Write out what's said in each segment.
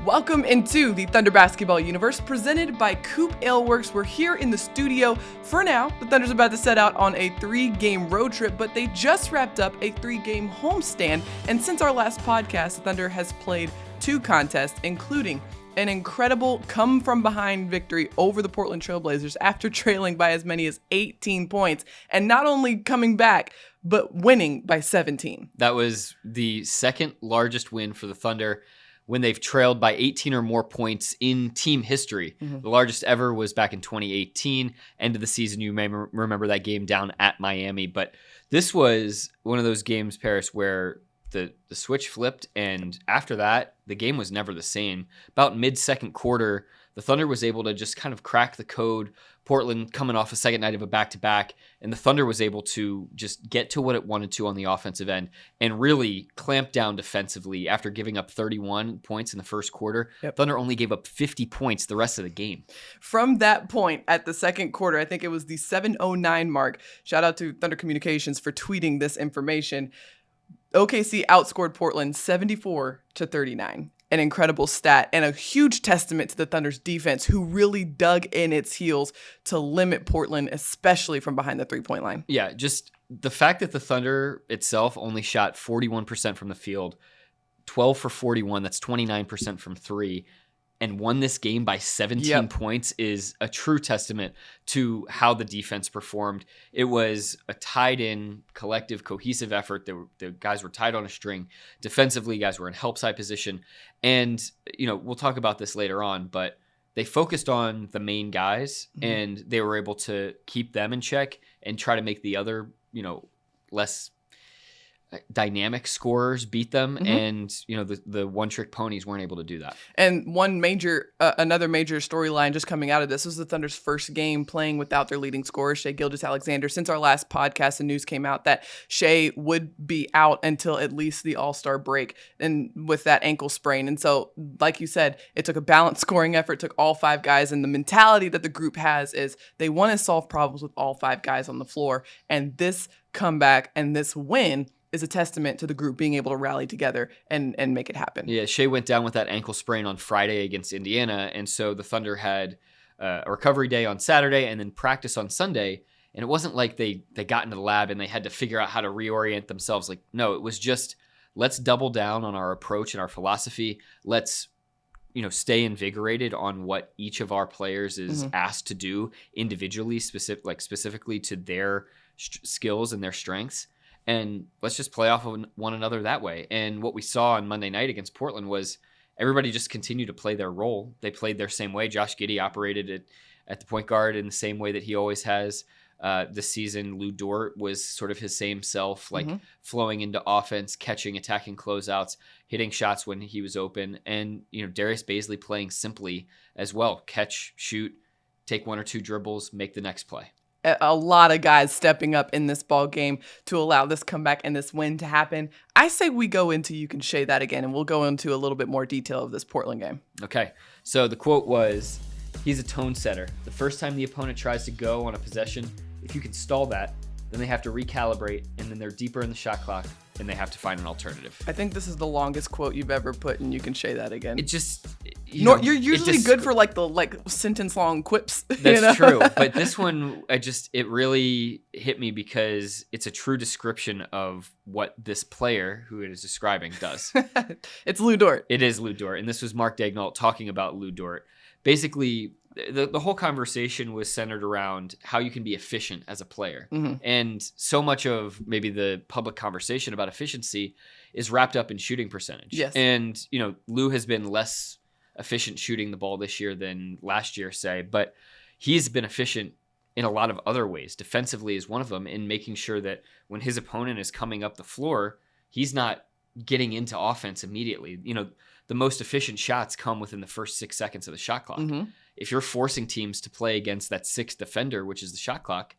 Welcome into the Thunder Basketball Universe presented by COOP Ale Works. We're here in the studio. For now, the Thunder's about to set out on a 3-game road trip, but they just wrapped up a 3-game homestand. And since our last podcast, the Thunder has played 2 contests, including an incredible come-from-behind victory over the Portland Trail Blazers after trailing by as many as 18 points, and not only coming back, but winning by 17. That was the second largest win for the Thunder when they've trailed by 18 or more points in team history. Mm-hmm. The largest ever was back in 2018. End of the season, you may remember that game down at Miami. But this was one of those games, Paris, where the switch flipped, and after that, the game was never the same. About mid-second quarter, the Thunder was able to just kind of crack the code. Portland coming off a second night of a back-to-back, and the Thunder was able to just get to what it wanted to on the offensive end and really clamp down defensively after giving up 31 points in the first quarter. Yep. Thunder only gave up 50 points the rest of the game. From that point at the second quarter, I think it was the 7:09 mark. Shout out to Thunder Communications for tweeting this information. OKC outscored Portland 74-39. An incredible stat and a huge testament to the Thunder's defense, who really dug in its heels to limit Portland, especially from behind the 3-point line. Yeah, just the fact that the Thunder itself only shot 41% from the field, 12 for 41, that's 29% from 3, and won this game by 17 points is a true testament to how the defense performed. It was a tied-in, collective, cohesive effort. The guys were tied on a string. Defensively, guys were in help side position. And, we'll talk about this later on, but they focused on the main guys, and they were able to keep them in check and try to make the other, less dynamic scorers beat them, and the one-trick ponies weren't able to do that. And another major storyline just coming out of this was the Thunder's first game playing without their leading scorer, Shai Gilgeous-Alexander. Since our last podcast, the news came out that Shai would be out until at least the All-Star break, and with that ankle sprain. And so, like you said, it took a balanced scoring effort, took all 5 guys, and the mentality that the group has is they want to solve problems with all 5 guys on the floor. And this comeback and this win is a testament to the group being able to rally together and make it happen. Yeah, Shai went down with that ankle sprain on Friday against Indiana, and so the Thunder had a recovery day on Saturday and then practice on Sunday, and it wasn't like they got into the lab and they had to figure out how to reorient themselves. Like, no, it was just, let's double down on our approach and our philosophy. Let's stay invigorated on what each of our players is asked to do individually, specifically to their skills and their strengths. And let's just play off of one another that way. And what we saw on Monday night against Portland was everybody just continued to play their role. They played their same way. Josh Giddey operated it at the point guard in the same way that he always has. This season, Lou Dort was sort of his same self, flowing into offense, catching, attacking closeouts, hitting shots when he was open. And, Darius Bazley playing simply as well. Catch, shoot, take 1 or 2 dribbles, make the next play. A lot of guys stepping up in this ball game to allow this comeback and this win to happen. I say we go into, you can say that again, and we'll go into a little bit more detail of this Portland game. Okay, so the quote was, he's a tone setter. The first time the opponent tries to go on a possession, if you can stall that, then they have to recalibrate, and then they're deeper in the shot clock, and they have to find an alternative. I think this is the longest quote you've ever put, and you can say that again. It just... you're usually good for the sentence-long quips. That's true, but this one, it really hit me because it's a true description of what this player, who it is describing, does. It's Lou Dort. It is Lou Dort, and this was Mark Daignault talking about Lou Dort. Basically, the whole conversation was centered around how you can be efficient as a player. And so much of maybe the public conversation about efficiency is wrapped up in shooting percentage. Yes. And, Lou has been less efficient shooting the ball this year than last year, say, but he's been efficient in a lot of other ways. Defensively is one of them, in making sure that when his opponent is coming up the floor, he's not getting into offense immediately. The most efficient shots come within the first 6 seconds of the shot clock. If you're forcing teams to play against that 6th defender, which is the shot clock,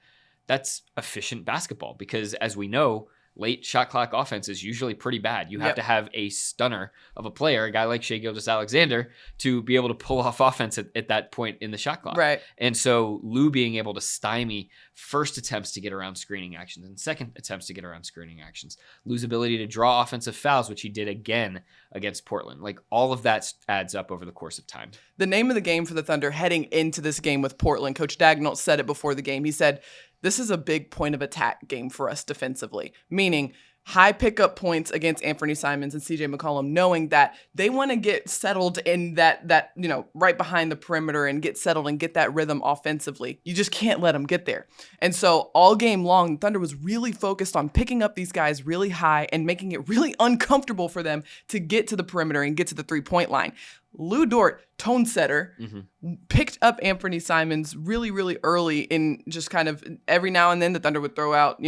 that's efficient basketball, because as we know, late shot clock offense is usually pretty bad. You have to have a stunner of a player, a guy like Shai Gilgeous-Alexander, to be able to pull off offense at that point in the shot clock. Right. And so Lou being able to stymie first attempts to get around screening actions and second attempts to get around screening actions, Lou's ability to draw offensive fouls, which he did again against Portland, like all of that adds up over the course of time. The name of the game for the Thunder heading into this game with Portland, Coach Dagnall said it before the game. He said, this is a big point of attack game for us defensively, meaning high pickup points against Anthony Simons and CJ McCollum, knowing that they want to get settled in that right behind the perimeter and get settled and get that rhythm offensively. You just can't let them get there. And so all game long, Thunder was really focused on picking up these guys really high and making it really uncomfortable for them to get to the perimeter and get to the 3-point line. Lou Dort, tone setter, picked up Anthony Simons really, really early in just kind of every now and then the Thunder would throw out,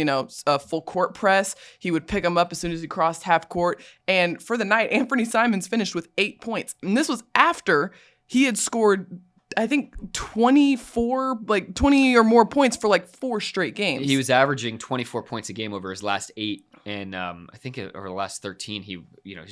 a full court press. He would pick him up as soon as he crossed half court. And for the night, Anthony Simons finished with 8 points. And this was after he had scored, I think, 20 or more points for 4 straight games. He was averaging 24 points a game over his last 8. And I think over the last 13, he's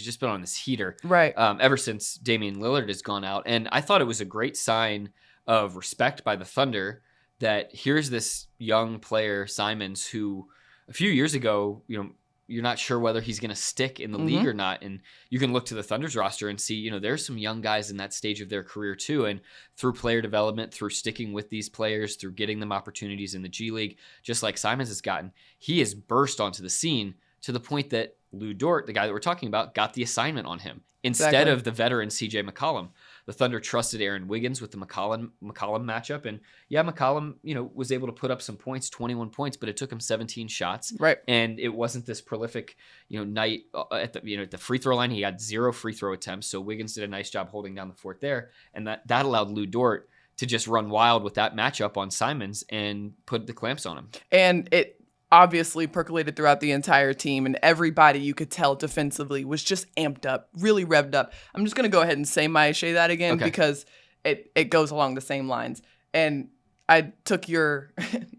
just been on this heater, right? Ever since Damian Lillard has gone out, and I thought it was a great sign of respect by the Thunder that here's this young player Simons who a few years ago, you're not sure whether he's going to stick in the league or not, and you can look to the Thunder's roster and see, there's some young guys in that stage of their career too, and through player development, through sticking with these players, through getting them opportunities in the G League, just like Simons has gotten, he has burst onto the scene to the point that Lou Dort, the guy that we're talking about, got the assignment on him instead of the veteran CJ McCollum. The Thunder trusted Aaron Wiggins with the McCollum matchup, and McCollum, was able to put up some points, 21 points, but it took him 17 shots, right? And it wasn't this prolific, night at the free throw line. He had 0 free throw attempts, so Wiggins did a nice job holding down the fort there, and that allowed Lou Dort to just run wild with that matchup on Simons and put the clamps on him. And it obviously percolated throughout the entire team, and everybody, you could tell defensively, was just amped up, really revved up. I'm just going to go ahead and say that again because it goes along the same lines. And I took your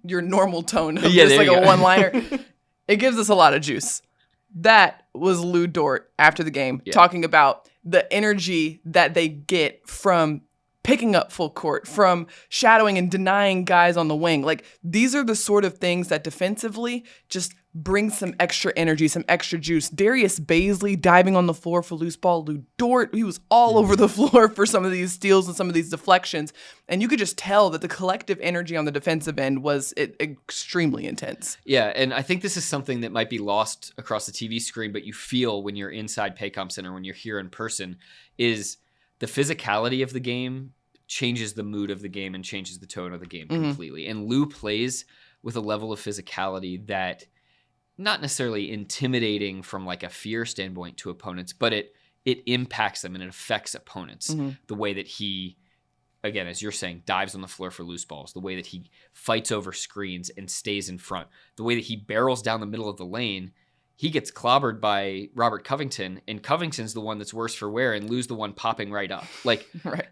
normal tone of just like a one-liner. It gives us a lot of juice. That was Lou Dort after the game talking about the energy that they get from picking up full court, from shadowing and denying guys on the wing. These are the sort of things that defensively just bring some extra energy, some extra juice. Darius Bazley diving on the floor for loose ball. Lou Dort, he was all over the floor for some of these steals and some of these deflections. And you could just tell that the collective energy on the defensive end was extremely intense. Yeah, and I think this is something that might be lost across the TV screen, but you feel when you're inside Paycom Center, when you're here in person, is the physicality of the game changes the mood of the game and changes the tone of the game completely. And Lou plays with a level of physicality that not necessarily intimidating from a fear standpoint to opponents, but it impacts them and it affects opponents. The way that he, again, as you're saying, dives on the floor for loose balls, the way that he fights over screens and stays in front, the way that he barrels down the middle of the lane. He gets clobbered by Robert Covington, and Covington's the one that's worse for wear, and Lou's the one popping right up. Right.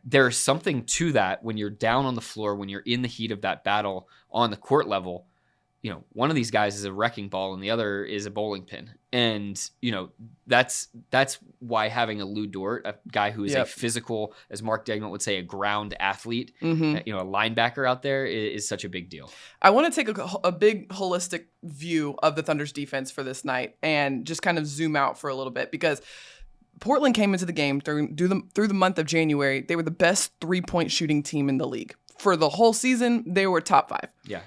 There's something to that when you're down on the floor, when you're in the heat of that battle on the court level. One of these guys is a wrecking ball and the other is a bowling pin. And, that's why having a Lou Dort, a guy who is a physical, as Mark Dagnall would say, a ground athlete, a linebacker out there is such a big deal. I want to take a big holistic view of the Thunder's defense for this night and just kind of zoom out for a little bit, because Portland came into the game through the month of January. They were the best 3-point shooting team in the league. For the whole season, they were top 5. Yeah.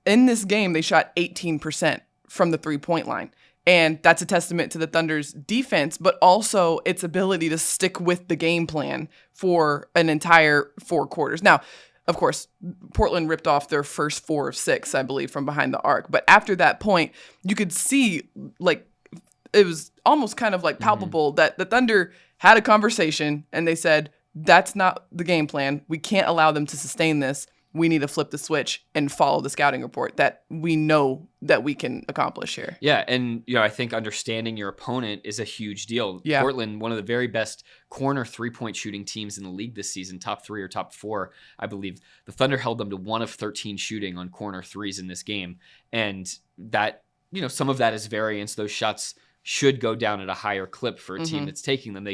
In this game, they shot 18% from the 3-point line. And that's a testament to the Thunder's defense, but also its ability to stick with the game plan for an entire 4 quarters. Now, of course, Portland ripped off their first 4 of 6, I believe, from behind the arc. But after that point, you could see, it was almost kind of palpable that the Thunder had a conversation and they said, that's not the game plan. We can't allow them to sustain this. We need to flip the switch and follow the scouting report that we know that we can accomplish here. Yeah, and I think understanding your opponent is a huge deal. Yeah. Portland, one of the very best corner 3-point shooting teams in the league this season, top 3 or top 4, I believe. The Thunder held them to 1 of 13 shooting on corner threes in this game, and that some of that is variance. Those shots should go down at a higher clip for a team that's taking them.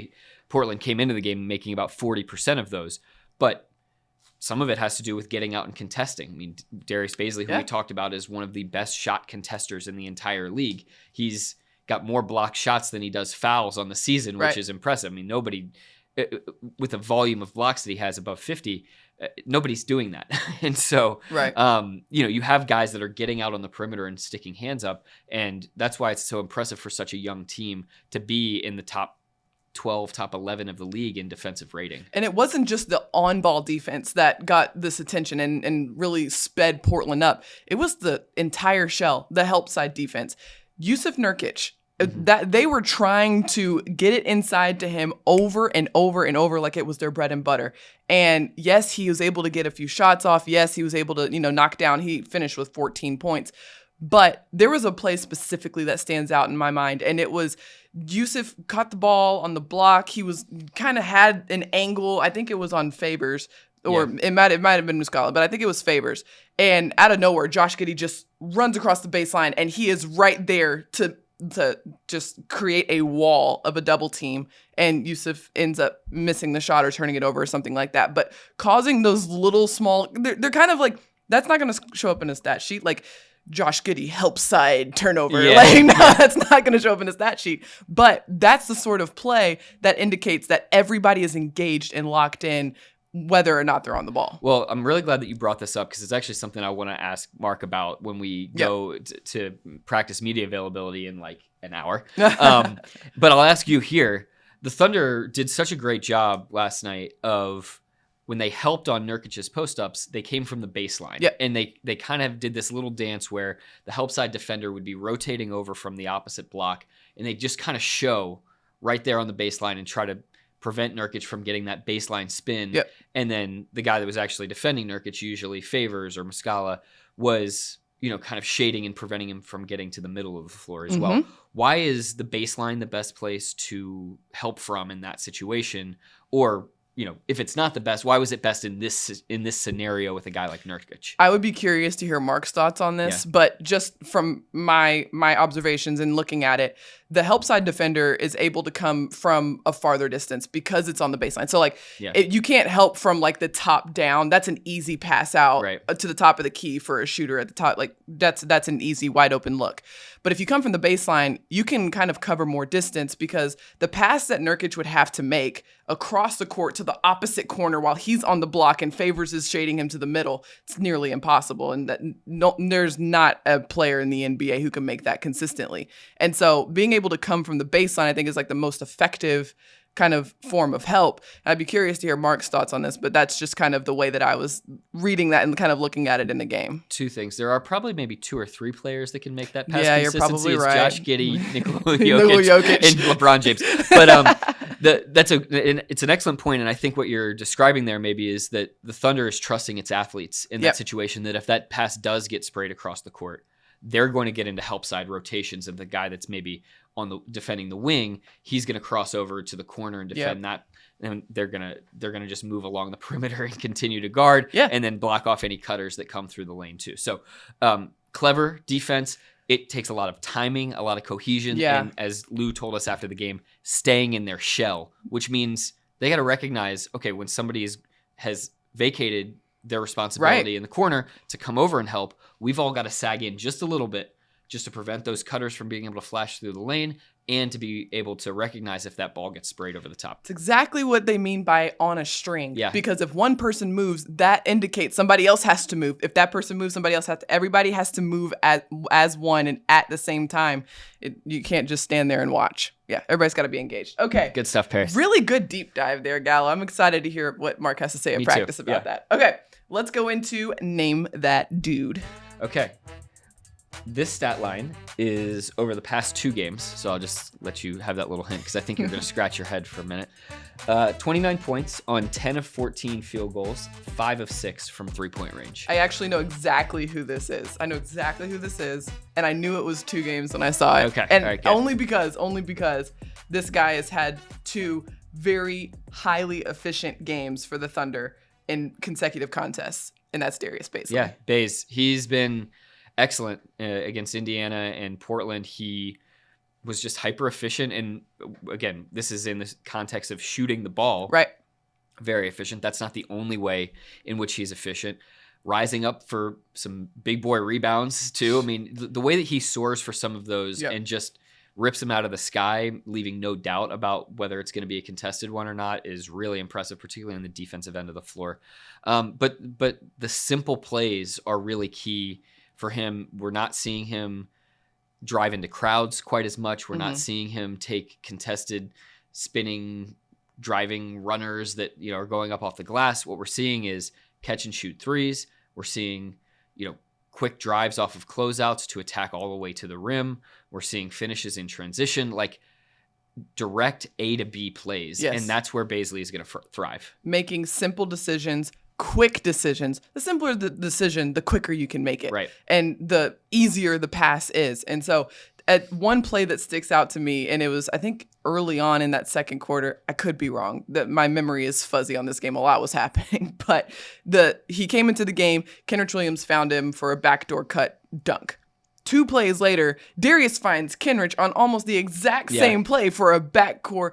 Portland came into the game making about 40% of those, but some of it has to do with getting out and contesting. I mean, Darius Bazley, who we talked about, is one of the best shot contesters in the entire league. He's got more blocked shots than he does fouls on the season, which is impressive. I mean, nobody, with the volume of blocks that he has above 50, nobody's doing that. And so, you have guys that are getting out on the perimeter and sticking hands up. And that's why it's so impressive for such a young team to be in the top 12, top 11 of the league in defensive rating. And it wasn't just the on-ball defense that got this attention and really sped Portland up. It was the entire shell, the help side defense. Jusuf Nurkic, that they were trying to get it inside to him over and over and over like it was their bread and butter. And yes, he was able to get a few shots off. Yes, he was able to, knock down. He finished with 14 points. But there was a play specifically that stands out in my mind, and it was Jusuf caught the ball on the block. He was kind of had an angle. I think it was on Favors, or it might have been Muscala, but I think it was Favors. And out of nowhere, Josh Giddey just runs across the baseline, and he is right there to just create a wall of a double team. And Jusuf ends up missing the shot or turning it over or something like that. But causing those little small, they're kind of like, that's not going to show up in a stat sheet. Like, Josh Giddey help side turnover. No, that's not going to show up in a stat sheet. But that's the sort of play that indicates that everybody is engaged and locked in, whether or not they're on the ball. Well, I'm really glad that you brought this up because it's actually something I want to ask Mark about when we go to practice media availability in like an hour. But I'll ask you here. The Thunder did such a great job last night of when they helped on Nurkic's post-ups, they came from the baseline. And they kind of did this little dance where the help side defender would be rotating over from the opposite block, and they just kind of show right there on the baseline and try to prevent Nurkic from getting that baseline spin. And then the guy that was actually defending Nurkic, usually Favors or Muscala, was kind of shading and preventing him from getting to the middle of the floor as well. Why is the baseline the best place to help from in that situation? Or if it's not the best, why was it best in this scenario with a guy like Nurkic? I would be curious to hear Mark's thoughts on this, but just from my observations and looking at it, the help side defender is able to come from a farther distance because it's on the baseline. So you can't help from like the top down. That's an easy pass out to the top of the key for a shooter at the top. Like that's an easy wide open look. But if you come from the baseline, you can kind of cover more distance because the pass that Nurkic would have to make across the court to the opposite corner while he's on the block and Favors is shading him to the middle, it's nearly impossible. And there's not a player in the NBA who can make that consistently. And so being able to come from the baseline, I think, is like the most effective kind of form of help. And I'd be curious to hear Mark's thoughts on this, but that's just kind of the way that I was reading that and kind of looking at it in the game. Two things. There are probably maybe 2 or 3 players that can make that pass. Yeah, you're probably right. It's Josh Giddey, Nikola Jokic, and LeBron James. But it's an excellent point, and I think what you're describing there maybe is that the Thunder is trusting its athletes in that situation, that if that pass does get sprayed across the court, they're going to get into help side rotations, and the guy that's maybe on the defending the wing, he's going to cross over to the corner and defend that, and they're gonna just move along the perimeter and continue to guard, and then block off any cutters that come through the lane too. So clever defense. It takes a lot of timing, a lot of cohesion, and as Lou told us after the game, staying in their shell, which means they got to recognize, okay, when somebody has vacated their responsibility in the corner to come over and help, we've all got to sag in just a little bit just to prevent those cutters from being able to flash through the lane and to be able to recognize if that ball gets sprayed over the top. It's exactly what they mean by on a string. Because if one person moves, that indicates somebody else has to move. If that person moves, somebody else has to. Everybody has to move as one and at the same time. You can't just stand there and watch. Yeah, everybody's got to be engaged. Okay. Good stuff, Paris. Really good deep dive there, Gallo. I'm excited to hear what Mark has to say at practice about that. Okay, let's go into Name That Dude. Okay. This stat line is over the past 2 games, so I'll just let you have that little hint because I think you're going to scratch your head for a minute. 29 points on 10 of 14 field goals, 5 of 6 from three-point range. I actually know exactly who this is. I know exactly who this is, and I knew it was 2 games when I saw it. Okay. And all right, only because this guy has had 2 very highly efficient games for the Thunder in consecutive contests, and that's Darius Bazley. Yeah, Baze. He's been excellent against Indiana and Portland. He was just hyper efficient. And again, this is in the context of shooting the ball. Right. Very efficient. That's not the only way in which he's efficient. Rising up for some big boy rebounds too. I mean, the way that he soars for some of those and just rips them out of the sky, leaving no doubt about whether it's going to be a contested one or not, is really impressive, particularly on the defensive end of the floor. But the simple plays are really key for him. We're not seeing him drive into crowds quite as much. We're not seeing him take contested spinning, driving runners that, you know, are going up off the glass. What we're seeing is catch and shoot threes. We're seeing, you know, quick drives off of closeouts to attack all the way to the rim. We're seeing finishes in transition, like direct A to B plays. Yes. And that's where Bazley is going to thrive. Making simple decisions, quick decisions. The simpler the decision, the quicker you can make it. Right. And the easier the pass is. And so at one play that sticks out to me, and it was, I think, early on in that second quarter, I could be wrong, that my memory is fuzzy on this game. A lot was happening, but he came into the game, Kenrich Williams found him for a backdoor cut dunk. 2 plays later, Darius finds Kenrich on almost the exact same play for a backdoor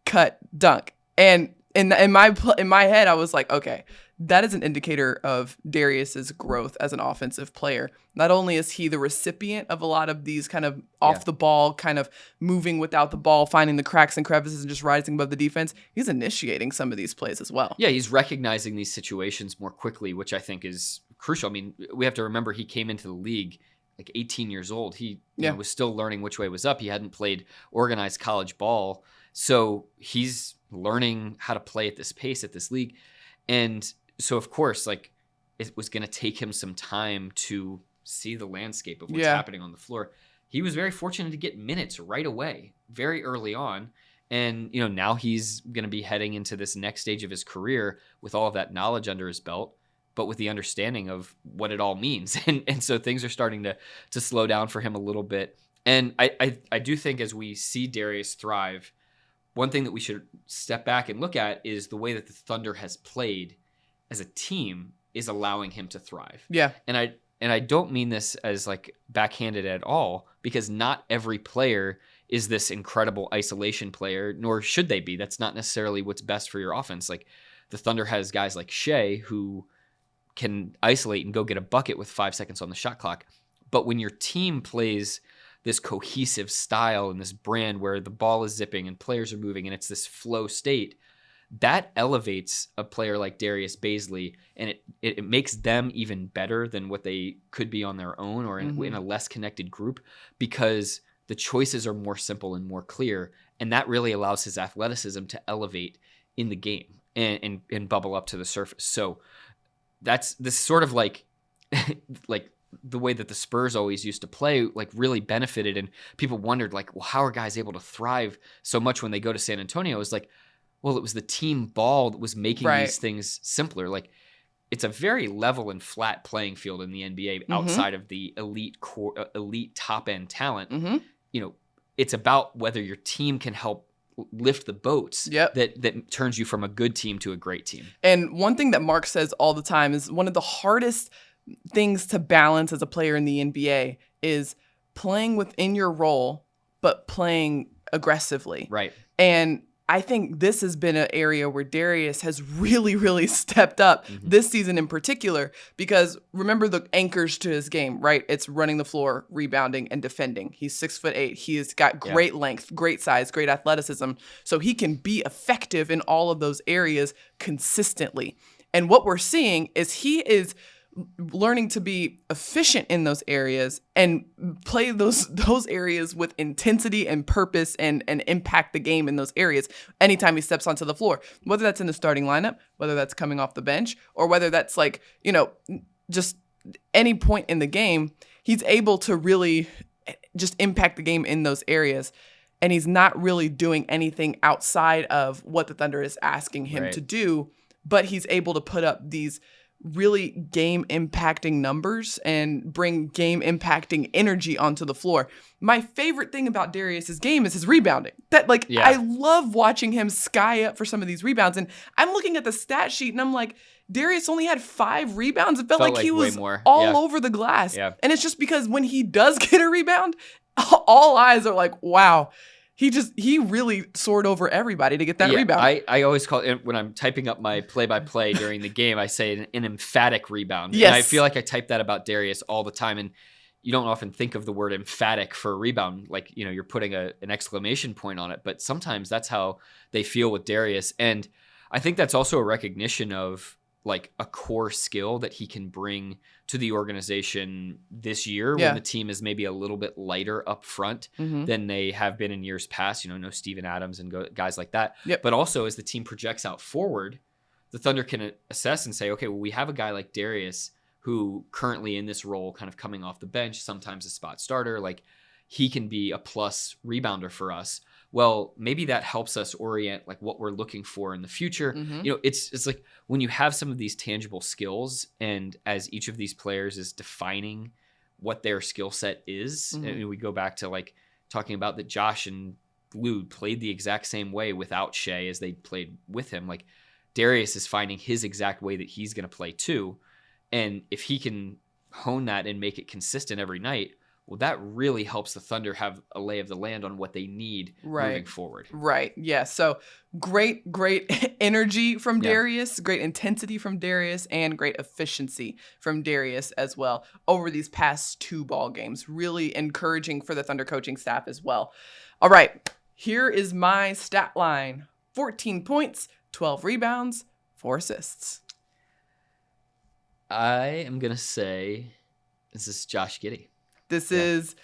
cut dunk. And in my head, I was like, okay, that is an indicator of Darius's growth as an offensive player. Not only is he the recipient of a lot of these kind of off the ball, kind of moving without the ball, finding the cracks and crevices and just rising above the defense, he's initiating some of these plays as well. Yeah, he's recognizing these situations more quickly, which I think is crucial. I mean, we have to remember he came into the league like 18 years old. He you know, was still learning which way was up. He hadn't played organized college ball. So he's learning how to play at this pace, at this league. And so, of course, like, it was going to take him some time to see the landscape of what's happening on the floor. He was very fortunate to get minutes right away, very early on. And, you know, now he's going to be heading into this next stage of his career with all of that knowledge under his belt, but with the understanding of what it all means. And so things are starting to slow down for him a little bit. And I do think as we see Darius thrive, one thing that we should step back and look at is the way that the Thunder has played as a team is allowing him to thrive. Yeah. And I don't mean this as like backhanded at all, because not every player is this incredible isolation player, nor should they be. That's not necessarily what's best for your offense. Like, the Thunder has guys like Shai who can isolate and go get a bucket with 5 seconds on the shot clock. But when your team plays this cohesive style and this brand where the ball is zipping and players are moving and it's this flow state, that elevates a player like Darius Bazley, and it makes them even better than what they could be on their own or in a less connected group, because the choices are more simple and more clear, and that really allows his athleticism to elevate in the game and bubble up to the surface. So that's this sort of like like the way that the Spurs always used to play, like, really benefited, and people wondered, like, well, how are guys able to thrive so much when they go to San Antonio? It was like, well, it was the team ball that was making these things simpler. Like, it's a very level and flat playing field in the NBA outside of the elite top end talent. You know, it's about whether your team can help lift the boats that turns you from a good team to a great team. And one thing that Mark says all the time is one of the hardest things to balance as a player in the NBA is playing within your role, but playing aggressively. Right. And I think this has been an area where Darius has really, really stepped up this season in particular, because remember the anchors to his game, right? It's running the floor, rebounding, and defending. He's 6'8". He has got great length, great size, great athleticism. So he can be effective in all of those areas consistently. And what we're seeing is he is learning to be efficient in those areas and play those areas with intensity and purpose and impact the game in those areas anytime he steps onto the floor, whether that's in the starting lineup, whether that's coming off the bench, or whether that's like, you know, just any point in the game. He's able to really just impact the game in those areas, and he's not really doing anything outside of what the Thunder is asking him to do, but he's able to put up these really game impacting numbers and bring game impacting energy onto the floor. My favorite thing about Darius's game is his rebounding. I love watching him sky up for some of these rebounds. And I'm looking at the stat sheet and I'm like, Darius only had 5 rebounds. It felt like he was all over the glass. Yeah. And it's just because when he does get a rebound, all eyes are like, wow. He really soared over everybody to get that rebound. I always call it, when I'm typing up my play-by-play during the game, I say an emphatic rebound. Yes. And I feel like I type that about Darius all the time. And you don't often think of the word emphatic for a rebound. Like, you're putting an exclamation point on it. But sometimes that's how they feel with Darius. And I think that's also a recognition of like a core skill that he can bring to the organization this year when the team is maybe a little bit lighter up front than they have been in years past. No Steven Adams and guys like that. Yep. But also as the team projects out forward, the Thunder can assess and say, okay, well, we have a guy like Darius who currently in this role, kind of coming off the bench, sometimes a spot starter, like he can be a plus rebounder for us. Well, maybe that helps us orient like what we're looking for in the future. It's like when you have some of these tangible skills, and as each of these players is defining what their skill set is, and we go back to like talking about that Josh and Lou played the exact same way without Shai as they played with him. Like Darius is finding his exact way that he's going to play too. And if he can hone that and make it consistent every night, well, that really helps the Thunder have a lay of the land on what they need moving forward. Right. Yeah. So great energy from Darius, great intensity from Darius, and great efficiency from Darius as well over these past 2 ball games. Really encouraging for the Thunder coaching staff as well. All right. Here is my stat line. 14 points, 12 rebounds, 4 assists. I am going to say this is Josh Giddey. This is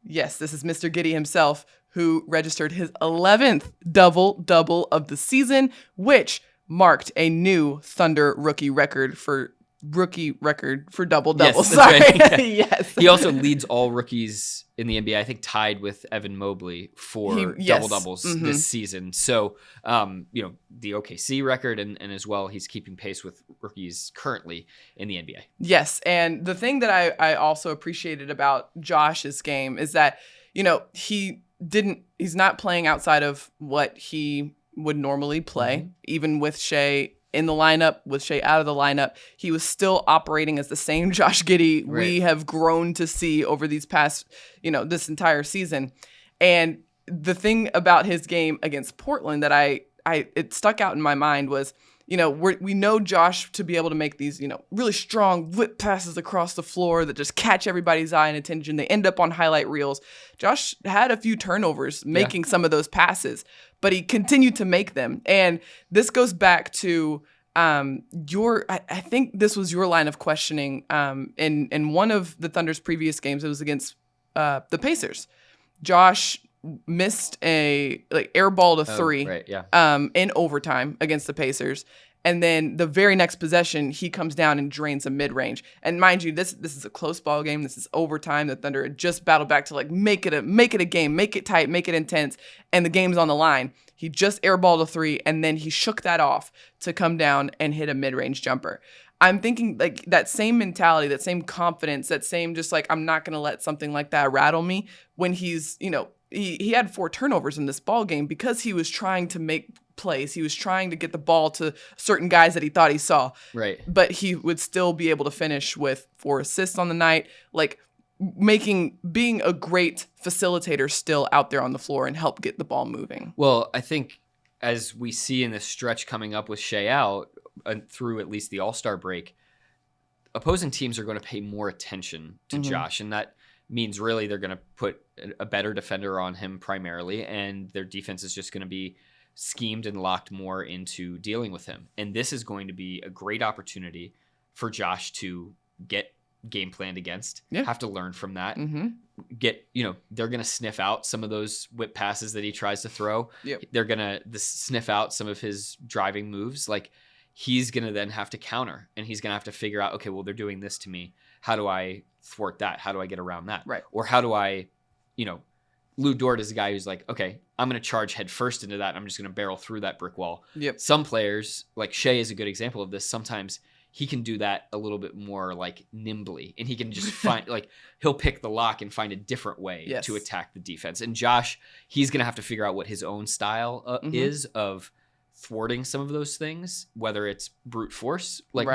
Mr. Giddey himself, who registered his 11th double-double of the season, which marked a new Thunder rookie record for double-doubles. Yes, Sorry. right. Yes. He also leads all rookies in the NBA, I think tied with Evan Mobley for double-doubles this season. So, the OKC record, and as well, he's keeping pace with rookies currently in the NBA. Yes, and the thing that I also appreciated about Josh's game is that, he's not playing outside of what he would normally play, even with Shai in the lineup, with Shai out of the lineup. He was still operating as the same Josh Giddey we have grown to see over these past, this entire season. And the thing about his game against Portland that it stuck out in my mind was, we know Josh to be able to make these, really strong whip passes across the floor that just catch everybody's eye and attention. They end up on highlight reels. Josh had a few turnovers making some of those passes, but he continued to make them. And this goes back to I think this was your line of questioning in one of the Thunder's previous games. It was against the Pacers. Josh missed airballed a 3 in overtime against the Pacers. And then the very next possession, he comes down and drains a mid-range. And mind you, this is a close ball game. This is overtime. The Thunder had just battled back to make it a game, make it tight, make it intense, and the game's on the line. He just airballed a 3, and then he shook that off to come down and hit a mid-range jumper. I'm thinking that same mentality, that same confidence, that same just I'm not going to let something like that rattle me when he's, he had 4 turnovers in this ball game because he was trying to make plays. He was trying to get the ball to certain guys that he thought he saw. Right. But he would still be able to finish with 4 assists on the night, being a great facilitator still out there on the floor and help get the ball moving. Well, I think as we see in this stretch coming up with Shai out through at least the All-Star break, opposing teams are going to pay more attention to Josh, and that means really they're going to put a better defender on him primarily, and their defense is just going to be schemed and locked more into dealing with him. And this is going to be a great opportunity for Josh to get game planned against, have to learn from that, they're going to sniff out some of those whip passes that he tries to throw. They're going to sniff out some of his driving moves. He's going to then have to counter, and he's going to have to figure out, okay, well, they're doing this to me. How do I thwart that? How do I get around that? Right. Or how do I, Lou Dort is a guy who's okay, I'm going to charge head first into that. I'm just going to barrel through that brick wall. Yep. Some players, like Shai is a good example of this. Sometimes he can do that a little bit more like nimbly, and he can just find like he'll pick the lock and find a different way to attack the defense. And Josh, he's going to have to figure out what his own style is of thwarting some of those things, whether it's brute force. Like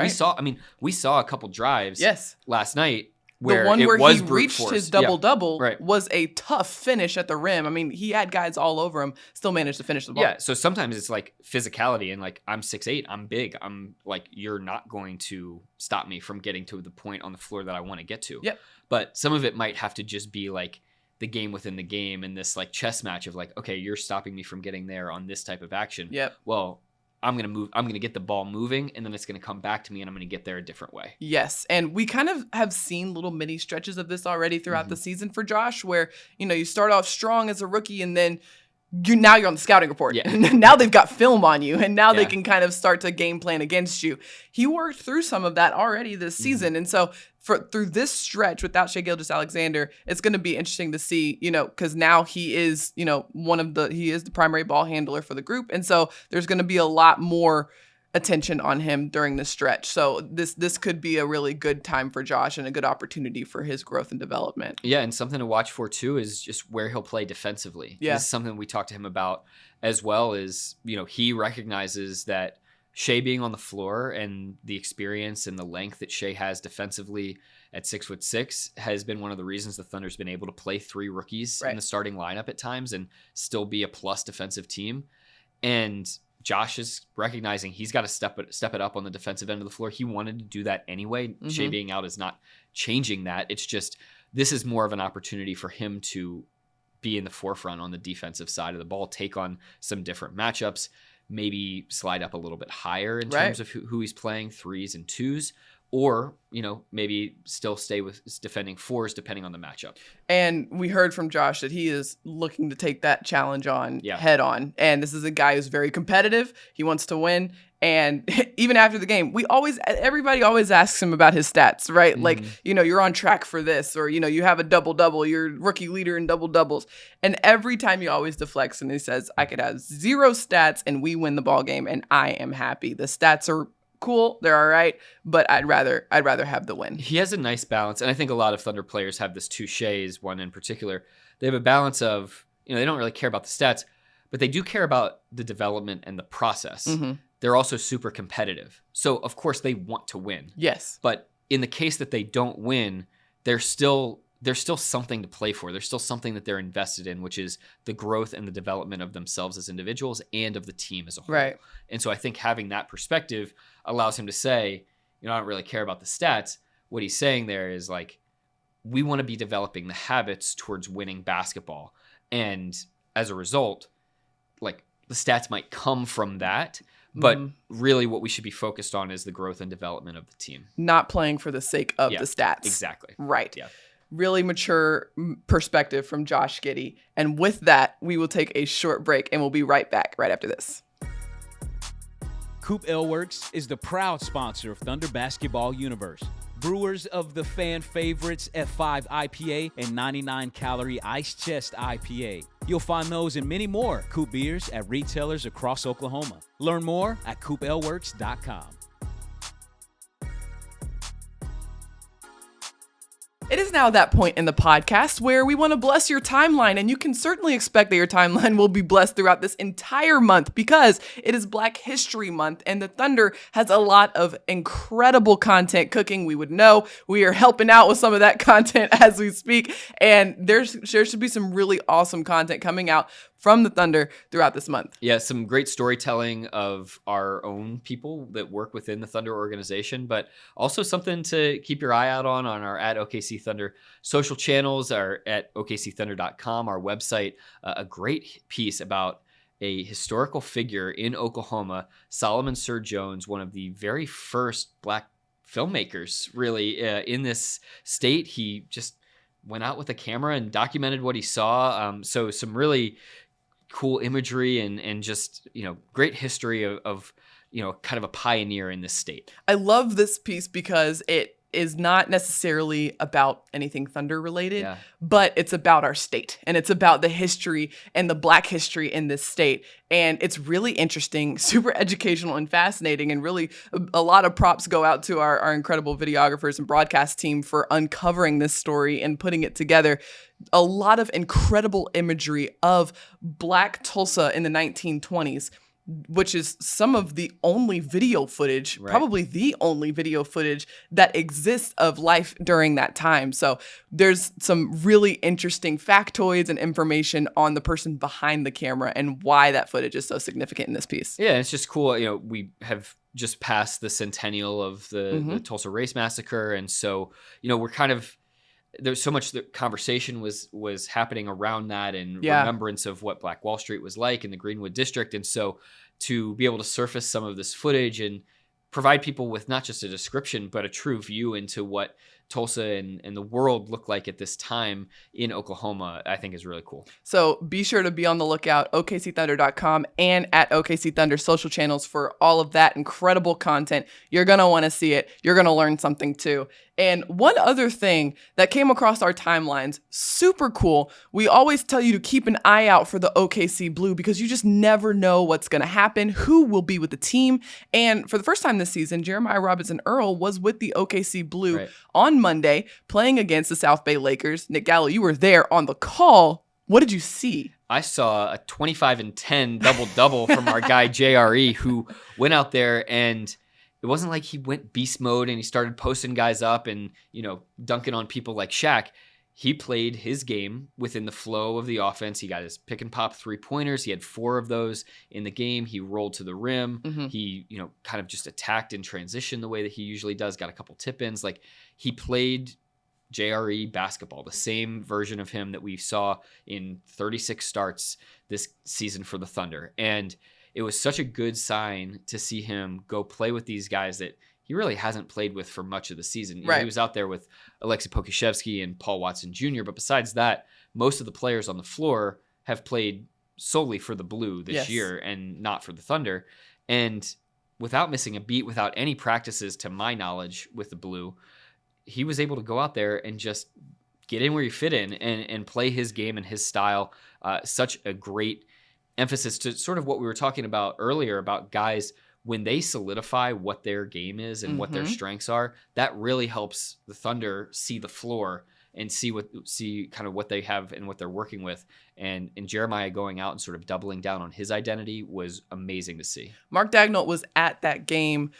we saw a couple drives last night where the one where was he reached force. his double-double was a tough finish at the rim. I mean, he had guys all over him, still managed to finish the ball. Yeah, so sometimes it's like physicality, and like I'm 6'8", I'm big. I'm like, you're not going to stop me from getting to the point on the floor that I want to get to. Yep. But some of it might have to just be like the game within the game, and this like chess match of like, okay, you're stopping me from getting there on this type of action. Yep. Well, I'm going to move. I'm going to get the ball moving, and then it's going to come back to me, and I'm going to get there a different way. Yes. And we kind of have seen little mini stretches of this already throughout the season for Josh, where, you start off strong as a rookie, and then you're on the scouting report. Yeah. Now they've got film on you, and now they can kind of start to game plan against you. He worked through some of that already this season. And so through this stretch without Shai Gilgeous-Alexander, it's going to be interesting to see, because now he is, he is the primary ball handler for the group. And so there's going to be a lot more attention on him during this stretch. So this could be a really good time for Josh and a good opportunity for his growth and development. Yeah, and something to watch for too is just where he'll play defensively. Yeah. This is something we talked to him about as well. Is he recognizes that Shai being on the floor and the experience and the length that Shai has defensively at 6'6" has been one of the reasons the Thunder's been able to play 3 rookies in the starting lineup at times and still be a plus defensive team. And Josh is recognizing he's got to step it up on the defensive end of the floor. He wanted to do that anyway. Shai being out is not changing that. It's just this is more of an opportunity for him to be in the forefront on the defensive side of the ball, take on some different matchups, maybe slide up a little bit higher in terms of who he's playing, 3s and 2s, or, maybe still stay with defending 4s depending on the matchup. And we heard from Josh that he is looking to take that challenge on head on. And this is a guy who's very competitive. He wants to win. And even after the game, everybody always asks him about his stats, right? Like, you're on track for this, or, you have a double-double, you're rookie leader in double-doubles. And every time he always deflects and he says, I could have 0 stats and we win the ball game and I am happy. The stats are cool, they're all right, but I'd rather have the win. He has a nice balance, and I think a lot of Thunder players have this too. Shai's one in particular. They have a balance of, they don't really care about the stats, but they do care about the development and the process. They're also super competitive. So, of course, they want to win. Yes. But in the case that they don't win, there's still something to play for. There's still something that they're invested in, which is the growth and the development of themselves as individuals and of the team as a whole. Right. And so I think having that perspective allows him to say, I don't really care about the stats. What he's saying there is like, we want to be developing the habits towards winning basketball. And as a result, like the stats might come from that. But really what we should be focused on is the growth and development of the team. Not playing for the sake of the stats. Exactly. Right. Yeah. Really mature perspective from Josh Giddey. And with that, we will take a short break and we'll be right back right after this. COOP Ale Works is the proud sponsor of Thunder Basketball Universe. Brewers of the fan favorites F5 IPA and 99-calorie Ice Chest IPA. You'll find those and many more COOP beers at retailers across Oklahoma. Learn more at coopaleworks.com. It is now that point in the podcast where we want to bless your timeline, and you can certainly expect that your timeline will be blessed throughout this entire month because it is Black History Month, and the Thunder has a lot of incredible content cooking. We would know we are helping out with some of that content as we speak, and there should be some really awesome content coming out from the Thunder throughout this month. Yeah, some great storytelling of our own people that work within the Thunder organization, but also something to keep your eye out on our at OKC Thunder social channels, our at OKCThunder.com, our website. A great piece about a historical figure in Oklahoma, Solomon Sir Jones, one of the very first Black filmmakers really in this state. He just went out with a camera and documented what he saw. So some really cool imagery and just, great history of kind of a pioneer in this state. I love this piece because it is not necessarily about anything Thunder related, Yeah. but it's about our state and it's about the history and the Black history in this state. And it's really interesting, super educational and fascinating. And really a lot of props go out to our incredible videographers and broadcast team for uncovering this story and putting it together. A lot of incredible imagery of Black Tulsa in the 1920s, which is some of the only video footage, probably the only video footage that exists of life during that time. So there's some really interesting factoids and information on the person behind the camera and why that footage is so significant in this piece. Yeah, it's just cool. We have just passed the centennial of the Tulsa Race Massacre. And so, we're kind of, there's so much conversation was happening around that and remembrance of what Black Wall Street was like in the Greenwood District. And so to be able to surface some of this footage and provide people with not just a description, but a true view into what Tulsa and the world looked like at this time in Oklahoma, I think is really cool. So be sure to be on the lookout, OKCThunder.com and at OKC Thunder social channels for all of that incredible content. You're going to want to see it. You're going to learn something too. And one other thing that came across our timelines, super cool. We always tell you to keep an eye out for the OKC Blue because you just never know what's going to happen, who will be with the team. And for the first time this season, Jeremiah Robinson-Earl was with the OKC Blue on Monday playing against the South Bay Lakers. Nick Gallo, you were there on the call. What did you see? I saw a 25-10 double-double from our guy JRE, who went out there and it wasn't like he went beast mode and he started posting guys up and, dunking on people like Shaq. He played his game within the flow of the offense. He got his pick and pop 3-pointers. He had 4 of those in the game. He rolled to the rim. He, kind of just attacked in transition the way that he usually does. Got a couple tip-ins. Like, he played JRE basketball, the same version of him that we saw in 36 starts this season for the Thunder. And it was such a good sign to see him go play with these guys that he really hasn't played with for much of the season. He was out there with Alexei Pokusevski and Paul Watson Jr., but besides that, most of the players on the floor have played solely for the Blue this year and not for the Thunder. And without missing a beat, without any practices to my knowledge with the Blue, he was able to go out there and just get in where you fit in and play his game and his style. Such a great emphasis to sort of what we were talking about earlier about guys when they solidify what their game is and what their strengths are. That really helps the Thunder see the floor and see kind of what they have and what they're working with. And Jeremiah going out and sort of doubling down on his identity was amazing to see. Mark Dagnall was at that game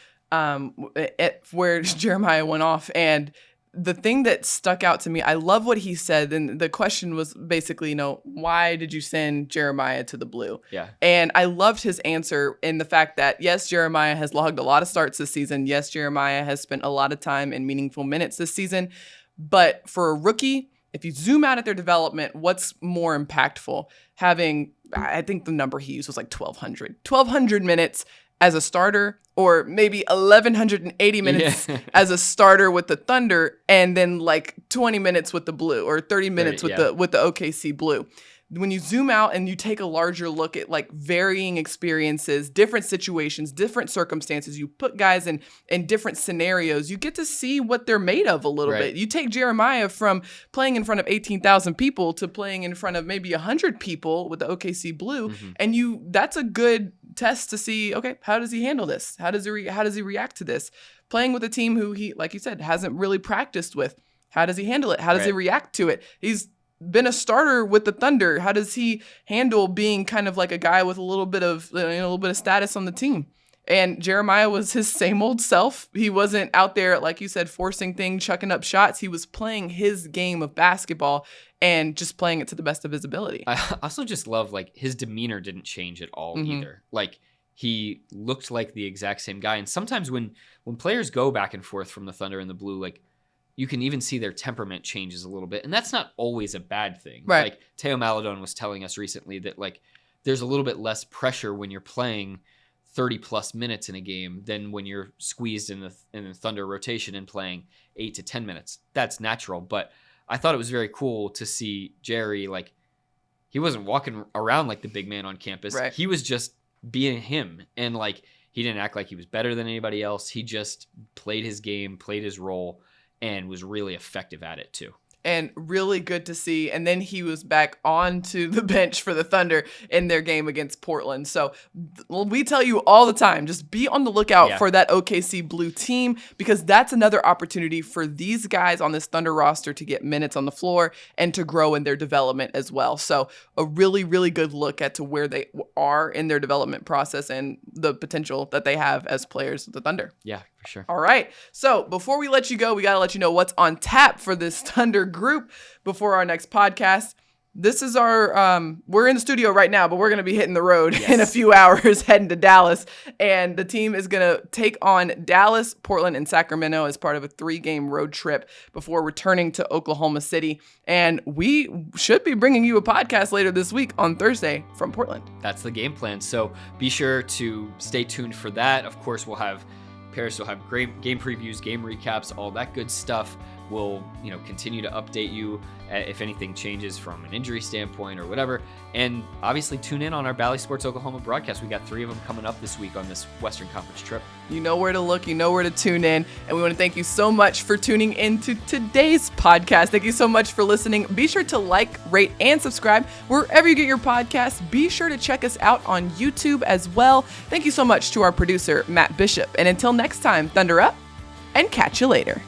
where Jeremiah went off, and the thing that stuck out to me, I love what he said. And the question was basically, why did you send Jeremiah to the Blue? Yeah. And I loved his answer in the fact that, yes, Jeremiah has logged a lot of starts this season. Yes, Jeremiah has spent a lot of time in meaningful minutes this season. But for a rookie, if you zoom out at their development, what's more impactful? Having, I think the number he used was like 1,200 minutes as a starter, or maybe 1,180 minutes as a starter with the Thunder, and then like 20 minutes with the Blue, or 30 minutes with the OKC Blue. When you zoom out and you take a larger look at like varying experiences, different situations, different circumstances, you put guys in different scenarios, you get to see what they're made of a little bit. You take Jeremiah from playing in front of 18,000 people to playing in front of maybe 100 people with the OKC Blue, and that's a good test to see, okay, how does he handle this? How does he react to this? Playing with a team who he, like you said, hasn't really practiced with. How does he handle it? How does he react to it? He's been a starter with the Thunder. How does he handle being kind of like a guy with a little bit of status on the team? And Jeremiah was his same old self. He wasn't out there, like you said, forcing things, chucking up shots. He was playing his game of basketball and just playing it to the best of his ability. I also just love, like, his demeanor didn't change at all either. Like, he looked like the exact same guy. And sometimes when players go back and forth from the Thunder and the Blue, like, you can even see their temperament changes a little bit. And that's not always a bad thing. Right. Like, Teo Maladon was telling us recently that, like, there's a little bit less pressure when you're playing 30-plus minutes in a game than when you're squeezed in the Thunder rotation and playing 8 to 10 minutes. That's natural. But I thought it was very cool to see Jerry, like, he wasn't walking around like the big man on campus. Right. He was just being him. And, like, he didn't act like he was better than anybody else. He just played his game, played his role. and was really effective at it too. And really good to see. And then he was back onto the bench for the Thunder in their game against Portland. So we tell you all the time, just be on the lookout for that OKC Blue team, because that's another opportunity for these guys on this Thunder roster to get minutes on the floor and to grow in their development as well. So a really, really good look at to where they are in their development process and the potential that they have as players of the Thunder. Yeah, for sure. All right. So before we let you go, we got to let you know what's on tap for this Thunder group before our next podcast. This is our, we're in the studio right now, but we're going to be hitting the road in a few hours heading to Dallas. And the team is going to take on Dallas, Portland, and Sacramento as part of a 3-game road trip before returning to Oklahoma City. And we should be bringing you a podcast later this week on Thursday from Portland. That's the game plan. So be sure to stay tuned for that. Of course, Paris will have great game previews, game recaps, all that good stuff. We'll, continue to update you if anything changes from an injury standpoint or whatever. And obviously tune in on our Bally Sports Oklahoma broadcast. We got 3 of them coming up this week on this Western Conference trip. You know where to look, you know where to tune in. And we want to thank you so much for tuning in to today's podcast. Thank you so much for listening. Be sure to like, rate, and subscribe wherever you get your podcasts. Be sure to check us out on YouTube as well. Thank you so much to our producer, Matt Bishop. And until next time, Thunder up and catch you later.